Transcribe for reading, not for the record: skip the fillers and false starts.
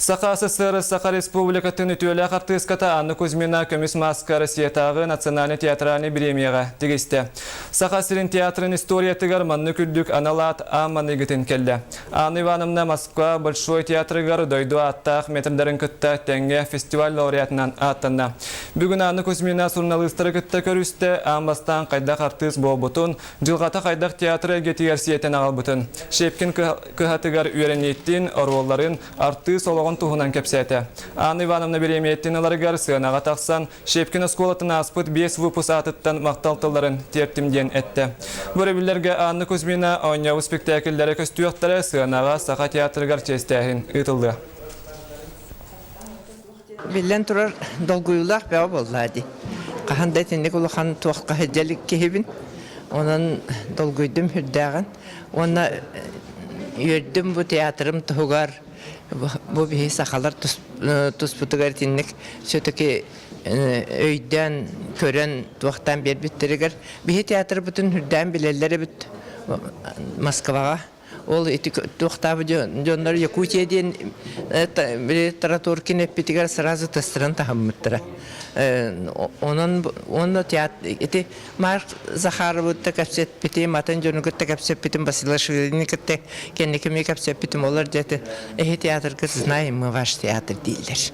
Саха СССР Саха Республикатын үтүөлі артыската Анна Кузьмина көміс маска Россиятағы национальный театральный премияға тегесті. Саха Сирин театрын историятыгар манны күлдік аналат амманы гітін келді. Анна Ивановна Москва Большой театрыгар дойду аттақ метрдарын күтті тәңге фестиваль лауреатынан аттанна. Бүгін Анна Кузьмина журналистері күтті көрісті амбастан қайдақ артыс болбутын, жылғата қайдақ театры гетигер сиетен ағал бұтын. Шепкин күхатыгар үйренеттін оролларын артыс олығын туғынан кепсеті. Анна Ивановна береметтен аларыгар сығынаға тақсан, Шепкин осколатын аспыт 5 выпус атыттан мақталтыларын тертімден әтті. Бөребілерге Анна Кузьмина ойнауы спектакльдері көстүйіқтері сығынаға Саха театрыгар честәхін ұтылды. Билен турар долгуйлах бәу болды. Қахандай тенек ұлыған туаққа хеджелік кехебін. Онын долгуйдым хүрдәғын. Оны үйердім бұ театрым тұғығар. Бұл бейі сақалар тұспұтығар тенек. Сөтікі өйден, көрен туақтан бер біттерігер. Бейі театр бұтын хүрдән білелері бүт Москваға. Ол туақтабы жонлар Якутияден таратуркин эппетигер сразу тестірін тахаммыттыра. Оны театр, Марк Захаровы кәпсет бітім, матын жоны күтті кәпсет бітім, Басилашвилini күтті кенекеме кәпсет бітім олар жәті. Театр кыз знаем, мы ваш театр дейлер.